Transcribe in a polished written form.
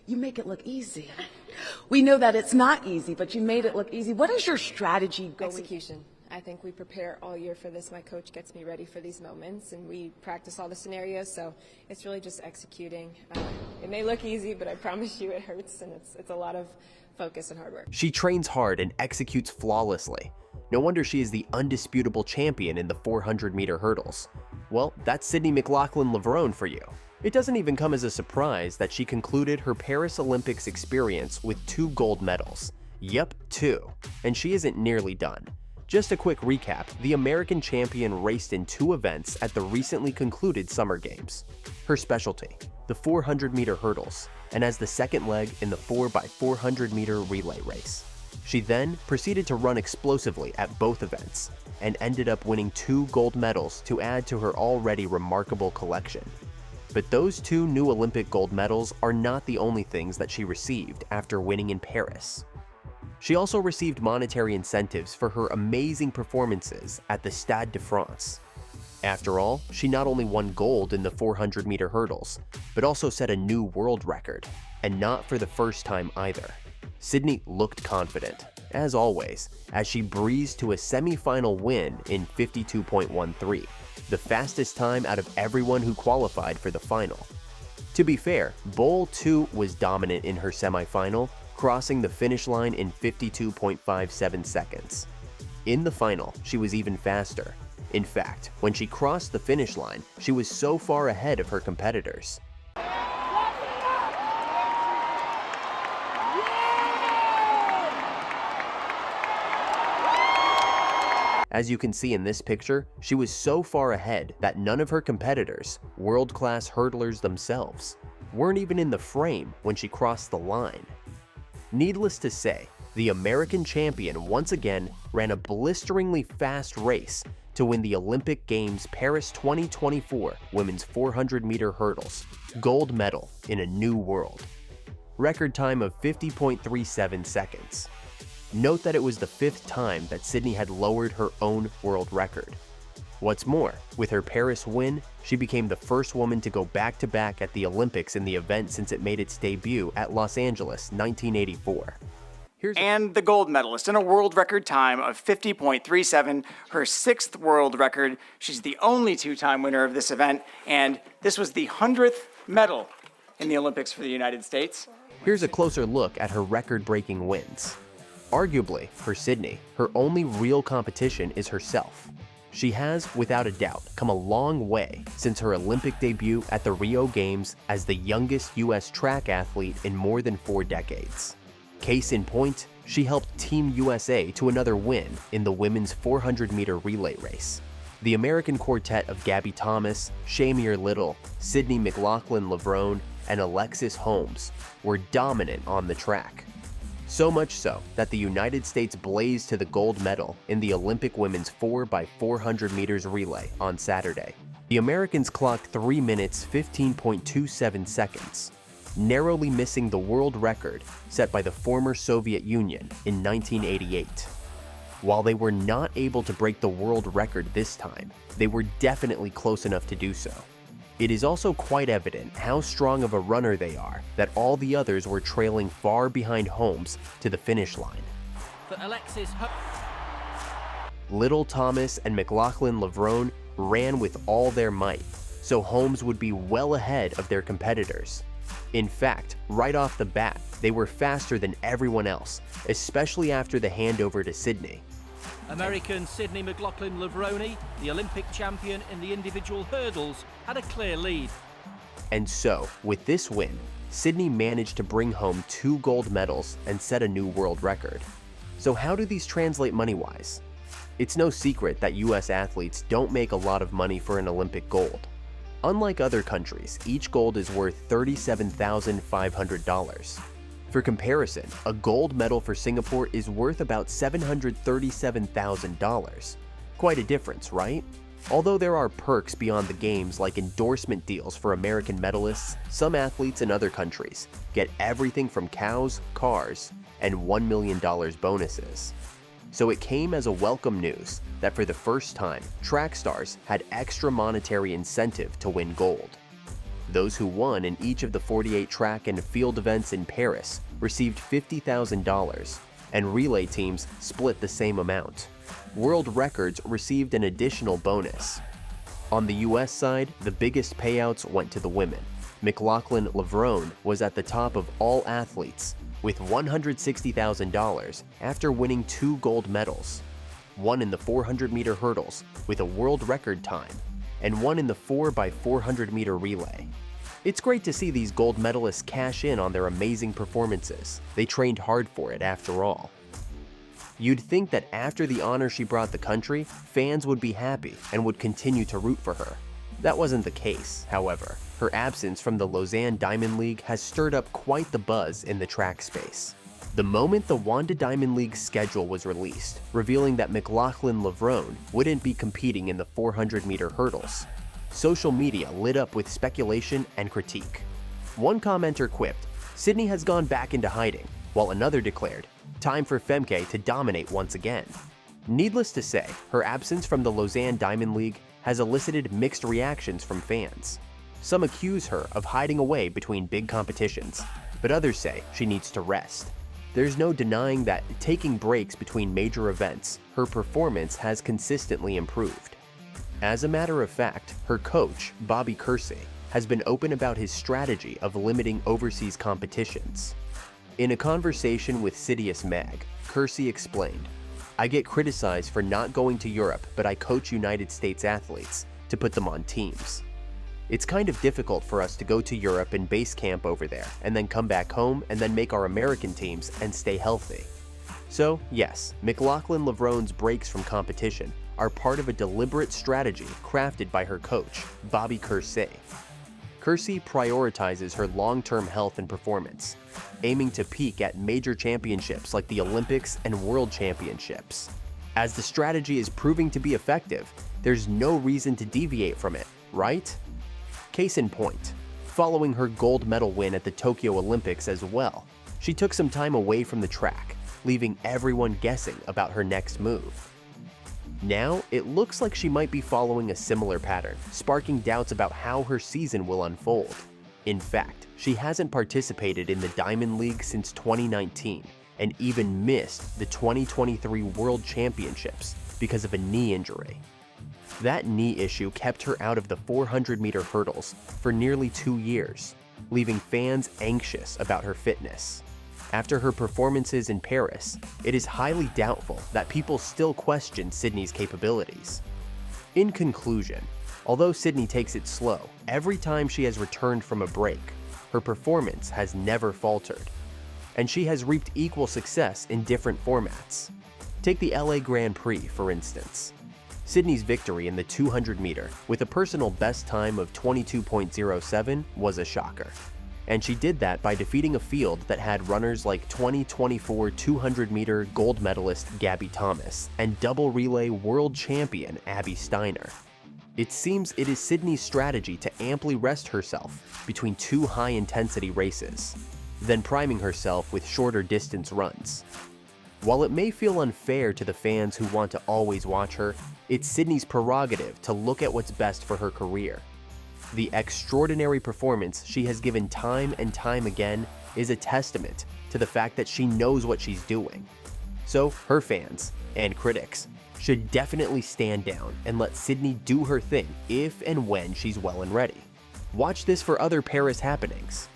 You make it look easy. We know that it's not easy, but you made it look easy. What is your strategy going? Execution. I think we prepare all year for this. My coach gets me ready for these moments, and we practice all the scenarios, so it's really just executing. It may look easy, but I promise you it hurts, and it's a lot of focus and hard work. She trains hard and executes flawlessly. No wonder she is the undisputable champion in the 400-meter hurdles. Well, that's Sydney McLaughlin-Levrone for you. It doesn't even come as a surprise that she concluded her Paris Olympics experience with 2 gold medals. Yep, 2. And she isn't nearly done. Just a quick recap, the American champion raced in 2 events at the recently concluded Summer Games. Her specialty, the 400-meter hurdles, and as the second leg in the 4x400-meter relay race. She then proceeded to run explosively at both events, and ended up winning 2 gold medals to add to her already remarkable collection. But those 2 new Olympic gold medals are not the only things that she received after winning in Paris. She also received monetary incentives for her amazing performances at the Stade de France. After all, she not only won gold in the 400-meter hurdles, but also set a new world record, and not for the first time either. Sydney looked confident, as always, as she breezed to a semi-final win in 52.13, the fastest time out of everyone who qualified for the final. To be fair, Bowl 2 was dominant in her semi-final, crossing the finish line in 52.57 seconds. In the final, she was even faster. In fact, when she crossed the finish line, she was so far ahead of her competitors. As you can see in this picture, she was so far ahead that none of her competitors, world-class hurdlers themselves, weren't even in the frame when she crossed the line. Needless to say, the American champion once again ran a blisteringly fast race to win the Olympic Games Paris 2024 women's 400-meter hurdles, gold medal in a new world. Record time of 50.37 seconds. Note that it was the 5th time that Sydney had lowered her own world record. What's more, with her Paris win, she became the first woman to go back-to-back at the Olympics in the event since it made its debut at Los Angeles 1984. And the gold medalist in a world record time of 50.37, her 6th world record. She's the only 2-time winner of this event, and this was the 100th medal in the Olympics for the United States. Here's a closer look at her record-breaking wins. Arguably, for Sydney, her only real competition is herself. She has, without a doubt, come a long way since her Olympic debut at the Rio Games as the youngest US track athlete in more than 4 decades. Case in point, she helped Team USA to another win in the women's 400-meter relay race. The American quartet of Gabby Thomas, Shamir Little, Sydney McLaughlin-Levrone, and Alexis Holmes were dominant on the track. So much so that the United States blazed to the gold medal in the Olympic women's 4x400 meters relay on Saturday. The Americans clocked 3 minutes 15.27 seconds, narrowly missing the world record set by the former Soviet Union in 1988. While they were not able to break the world record this time, they were definitely close enough to do so. It is also quite evident how strong of a runner they are that all the others were trailing far behind Holmes to the finish line. For Alexis, Little, Thomas, and McLaughlin-Levrone ran with all their might, so Holmes would be well ahead of their competitors. In fact, right off the bat, they were faster than everyone else, especially after the handover to Sydney. American Sydney McLaughlin-Levrone, the Olympic champion in the individual hurdles, had a clear lead. And so, with this win, Sydney managed to bring home 2 gold medals and set a new world record. So how do these translate money-wise? It's no secret that US athletes don't make a lot of money for an Olympic gold. Unlike other countries, each gold is worth $37,500. For comparison, a gold medal for Singapore is worth about $737,000. Quite a difference, right? Although there are perks beyond the games like endorsement deals for American medalists, some athletes in other countries get everything from cows, cars, and $1 million bonuses. So it came as a welcome news that for the first time, track stars had extra monetary incentive to win gold. Those who won in each of the 48 track and field events in Paris received $50,000, and relay teams split the same amount. World records received an additional bonus. On the US side, the biggest payouts went to the women. McLaughlin-Levrone was at the top of all athletes, with $160,000 after winning 2 gold medals, one in the 400-meter hurdles with a world record time, and one in the 4x400-meter relay. It's great to see these gold medalists cash in on their amazing performances. They trained hard for it after all. You'd think that after the honor she brought the country, fans would be happy and would continue to root for her. That wasn't the case, however. Her absence from the Lausanne Diamond League has stirred up quite the buzz in the track space. The moment the Wanda Diamond League's schedule was released, revealing that McLaughlin-Levrone wouldn't be competing in the 400-meter hurdles, social media lit up with speculation and critique. One commenter quipped, "Sydney has gone back into hiding," while another declared, "Time for Femke to dominate once again." Needless to say, her absence from the Lausanne Diamond League has elicited mixed reactions from fans. Some accuse her of hiding away between big competitions, but others say she needs to rest. There's no denying that taking breaks between major events, her performance has consistently improved. As a matter of fact, her coach, Bobby Kersey, has been open about his strategy of limiting overseas competitions. In a conversation with Citius Mag, Kersey explained, "I get criticized for not going to Europe, but I coach United States athletes to put them on teams. It's kind of difficult for us to go to Europe and base camp over there, and then come back home and then make our American teams and stay healthy." So yes, McLaughlin-Levrone's breaks from competition are part of a deliberate strategy crafted by her coach, Bobby Kersey. Kersey prioritizes her long-term health and performance, aiming to peak at major championships like the Olympics and World Championships. As the strategy is proving to be effective, there's no reason to deviate from it, right? Case in point, following her gold medal win at the Tokyo Olympics as well, she took some time away from the track, leaving everyone guessing about her next move. Now, it looks like she might be following a similar pattern, sparking doubts about how her season will unfold. In fact, she hasn't participated in the Diamond League since 2019 and even missed the 2023 World Championships because of a knee injury. That knee issue kept her out of the 400-meter hurdles for nearly 2 years, leaving fans anxious about her fitness. After her performances in Paris, it is highly doubtful that people still question Sydney's capabilities. In conclusion, although Sydney takes it slow, every time she has returned from a break, her performance has never faltered, and she has reaped equal success in different formats. Take the LA Grand Prix, for instance. Sydney's victory in the 200-meter with a personal best time of 22.07 was a shocker. And she did that by defeating a field that had runners like 2024 200-meter gold medalist Gabby Thomas and double relay world champion Abby Steiner. It seems it is Sydney's strategy to amply rest herself between 2 high-intensity races, then priming herself with shorter distance runs. While it may feel unfair to the fans who want to always watch her, it's Sydney's prerogative to look at what's best for her career. The extraordinary performance she has given time and time again is a testament to the fact that she knows what she's doing. So her fans, and critics, should definitely stand down and let Sydney do her thing if and when she's well and ready. Watch this for other Paris happenings.